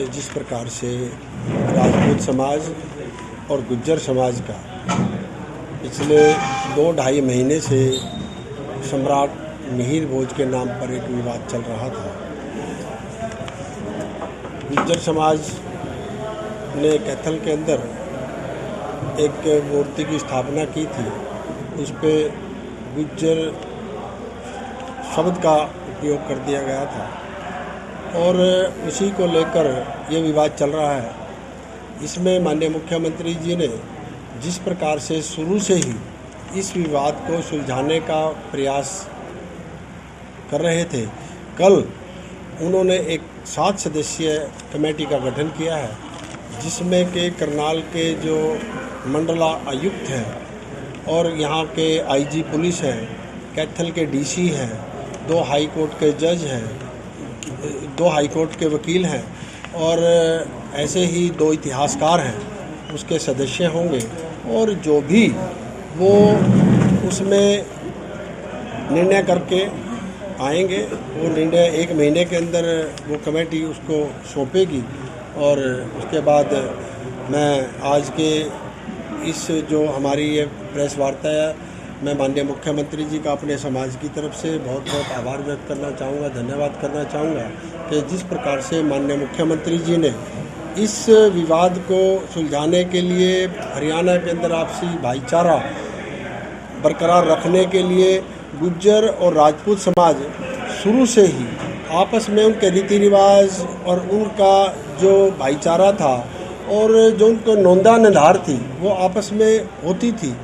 जिस प्रकार से राजपूत समाज और गुज्जर समाज का पिछले 2-2.5 महीने से सम्राट मिहिर भोज के नाम पर एक विवाद चल रहा था। गुज्जर समाज ने कैथल के अंदर एक मूर्ति की स्थापना की थी, उस पर गुज्जर शब्द का उपयोग कर दिया गया था और उसी को लेकर ये विवाद चल रहा है। इसमें माननीय मुख्यमंत्री जी ने जिस प्रकार से शुरू से ही इस विवाद को सुलझाने का प्रयास कर रहे थे, कल उन्होंने एक 7 सदस्यीय कमेटी का गठन किया है, जिसमें के करनाल के जो मंडला आयुक्त हैं और यहाँ के आईजी पुलिस हैं, कैथल के डीसी हैं, 2 हाई कोर्ट के जज हैं, 2 हाई कोर्ट के वकील हैं और ऐसे ही 2 इतिहासकार हैं, उसके सदस्य होंगे और जो भी वो उसमें निर्णय करके आएंगे, वो निर्णय 1 महीने के अंदर वो कमेटी उसको सौंपेगी। और उसके बाद मैं आज के इस जो हमारी ये प्रेस वार्ता है, मैं माननीय मुख्यमंत्री जी का अपने समाज की तरफ से बहुत बहुत आभार व्यक्त करना चाहूँगा, धन्यवाद करना चाहूँगा कि जिस प्रकार से माननीय मुख्यमंत्री जी ने इस विवाद को सुलझाने के लिए हरियाणा के अंदर आपसी भाईचारा बरकरार रखने के लिए गुज्जर और राजपूत समाज शुरू से ही आपस में उनके रीति रिवाज और उनका जो भाईचारा था और जो उनको नोंदा निधार थी वो आपस में होती थी।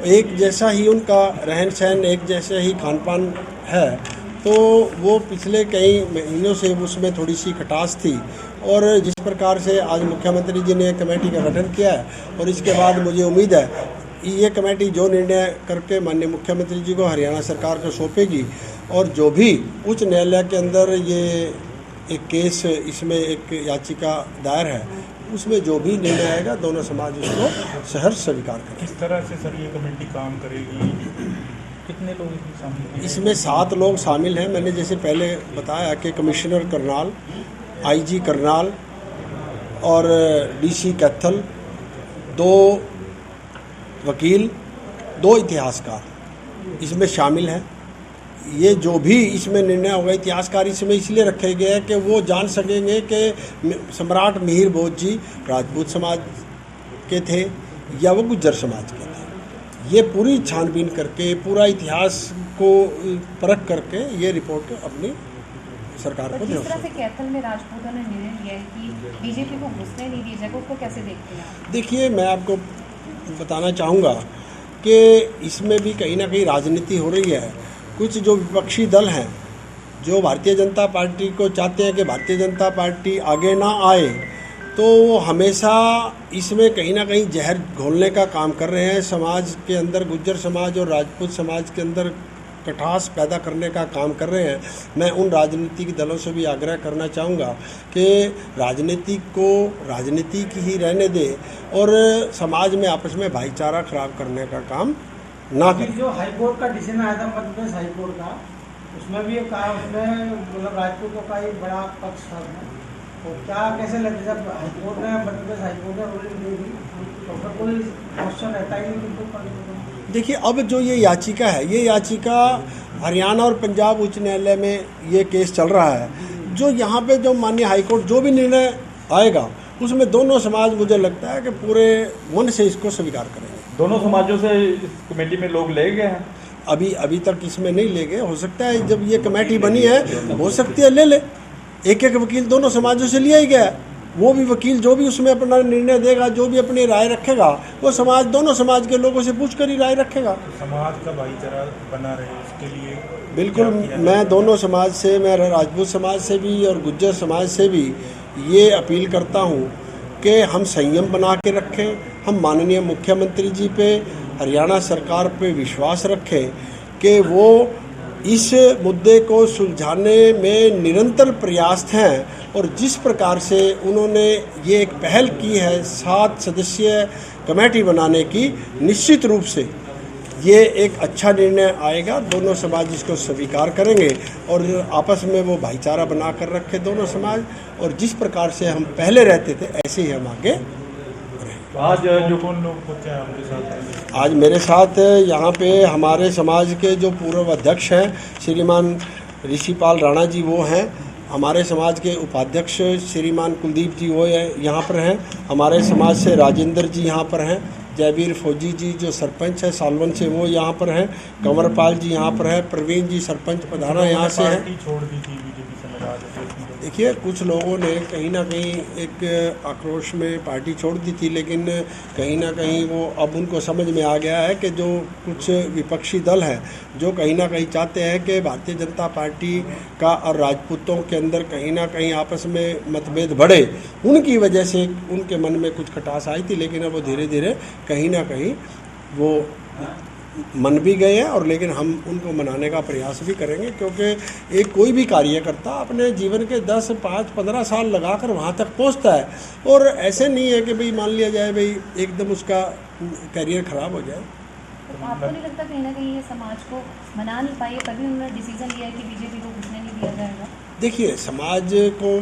एक जैसा ही उनका रहन सहन, एक जैसे ही खान पान है, तो वो पिछले कई महीनों से उसमें थोड़ी सी खटास थी। और जिस प्रकार से आज मुख्यमंत्री जी ने कमेटी का गठन किया है और इसके बाद मुझे उम्मीद है ये कमेटी जो निर्णय करके माननीय मुख्यमंत्री जी को हरियाणा सरकार को सौंपेगी और जो भी उच्च न्यायालय के अंदर ये एक केस, इसमें एक याचिका दायर है, उसमें जो भी निर्णय आएगा दोनों समाज उसको सहर्ष स्वीकार करें। किस तरह से सर ये कमेटी काम करेगी, कितने लोग इसमें शामिल हैं? इसमें 7 लोग शामिल हैं। मैंने जैसे पहले बताया कि कमिश्नर करनाल, आईजी करनाल और डीसी कैथल, 2 वकील, 2 इतिहासकार इसमें शामिल हैं। ये जो भी इसमें निर्णय होगा, इतिहासकार इसमें इसलिए रखे गए हैं कि वो जान सकेंगे कि सम्राट मिहिर भोज जी राजपूत समाज के थे या वो गुज्जर समाज के थे। ये पूरी छानबीन करके, पूरा इतिहास को परख करके ये रिपोर्ट अपनी सरकार को दे। जिस तरह से कैथल में राजपूतों ने निर्णय लिया है कि बीजेपी को घुसने नहीं दिया जाएगा, उसको कैसे देखते हैं आप? देखिए, मैं आपको बताना चाहूँगा कि इसमें भी कहीं ना कहीं राजनीति हो रही है। कुछ जो विपक्षी दल हैं, जो भारतीय जनता पार्टी को चाहते हैं कि भारतीय जनता पार्टी आगे ना आए, तो वो हमेशा इसमें कहीं ना कहीं जहर घोलने का काम कर रहे हैं। समाज के अंदर, गुज्जर समाज और राजपूत समाज के अंदर कटास पैदा करने का काम कर रहे हैं। मैं उन राजनीतिक दलों से भी आग्रह करना चाहूँगा कि राजनीति को राजनीति की ही रहने दें और समाज में आपस में भाईचारा खराब करने का काम ना करें। जो हाईकोर्ट का डिसीजन आया था मध्य प्रदेश हाईकोर्ट का, उसमें भी कहा, उसमें मतलब राजपूतों का एक बड़ा पक्ष था, तो क्या कैसे लगता है जब हाईकोर्ट ने, मध्य प्रदेश हाईकोर्ट ने रूलिंग दे दी तो फिर कोई क्वेश्चन रहता ही नहीं? देखिए, अब जो ये याचिका है, ये याचिका हरियाणा और पंजाब उच्च न्यायालय में ये केस चल रहा है। जो यहाँ पे जो माननीय हाईकोर्ट जो भी निर्णय आएगा उसमें दोनों समाज, मुझे लगता है कि पूरे मन से इसको स्वीकार करेंगे। दोनों समाजों से इस कमेटी में लोग ले गए हैं? अभी तक इसमें नहीं ले गए। हो सकता है जब ये कमेटी बनी है, हो सकती है ले एक वकील दोनों समाजों से लिया ही गया है। वो भी वकील जो भी उसमें अपना निर्णय देगा, जो भी अपनी राय रखेगा, वो समाज, दोनों समाज के लोगों से पूछ कर ही राय रखेगा। समाज का भाईचारा बना रहे, उसके लिए बिल्कुल मैं दोनों समाज से, मैं राजपूत समाज से भी और गुज्जर समाज से भी ये अपील करता हूँ कि हम संयम बना के रखें, हम माननीय मुख्यमंत्री जी पे, हरियाणा सरकार पे विश्वास रखें कि वो इस मुद्दे को सुलझाने में निरंतर प्रयास हैं। और जिस प्रकार से उन्होंने ये एक पहल की है 7 सदस्यीय कमेटी बनाने की, निश्चित रूप से ये एक अच्छा निर्णय आएगा, दोनों समाज इसको स्वीकार करेंगे और आपस में वो भाईचारा बना कर रखे दोनों समाज, और जिस प्रकार से हम पहले रहते थे ऐसे ही हम आगे। आज जो कौन लोग होते हैं आपके साथ? आज मेरे साथ यहाँ पे हमारे समाज के जो पूर्व अध्यक्ष हैं श्रीमान ऋषिपाल राणा जी वो हैं, हमारे समाज के उपाध्यक्ष श्रीमान कुलदीप जी वो यहाँ पर हैं, हमारे समाज से राजेंद्र जी यहाँ पर हैं, जयवीर फौजी जी जो सरपंच है सालवन से वो यहाँ पर हैं, कंवरपाल जी यहाँ पर है, प्रवीण जी सरपंच प्रधाना यहाँ से हैं। पार्टी छोड़ दी थी बीजेपी से नाराज होकर। देखिए कुछ लोगों ने कहीं ना कहीं एक आक्रोश में पार्टी छोड़ दी थी, लेकिन कहीं ना कहीं वो अब उनको समझ में आ गया है कि जो कुछ विपक्षी दल है जो कहीं ना कहीं चाहते हैं कि भारतीय जनता पार्टी का और राजपूतों के अंदर कहीं ना कहीं आपस में मतभेद बढ़े, उनकी वजह से उनके मन में कुछ खटास आई थी, लेकिन अब वो धीरे धीरे कहीं ना कहीं वो मन भी गए हैं, और लेकिन हम उनको मनाने का प्रयास भी करेंगे, क्योंकि एक कोई भी कार्यकर्ता अपने जीवन के 10, 5, 15 साल लगाकर वहाँ तक पहुँचता है, और ऐसे नहीं है कि भाई मान लिया जाए भाई एकदम उसका करियर ख़राब हो जाए। तो आपको नहीं लगता कहीं ना कहीं ये समाज को मना नहीं पाए, तभी उन्होंने डिसीजन लिया है कि बीजेपी को घुसने नहीं दिया जाएगा? देखिए समाज को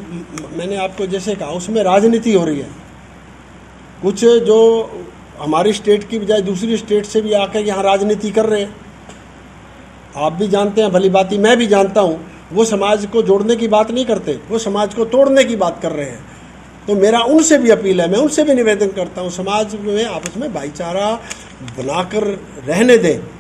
मैंने आपको जैसे कहा उसमें राजनीति हो रही है, कुछ जो हमारी स्टेट की बजाय दूसरी स्टेट से भी आकर यहाँ राजनीति कर रहे हैं, आप भी जानते हैं भली बात ही, मैं भी जानता हूँ, वो समाज को जोड़ने की बात नहीं करते, वो समाज को तोड़ने की बात कर रहे हैं। तो मेरा उनसे भी अपील है, मैं उनसे भी निवेदन करता हूँ समाज में आपस में भाईचारा बनाकर रहने दें।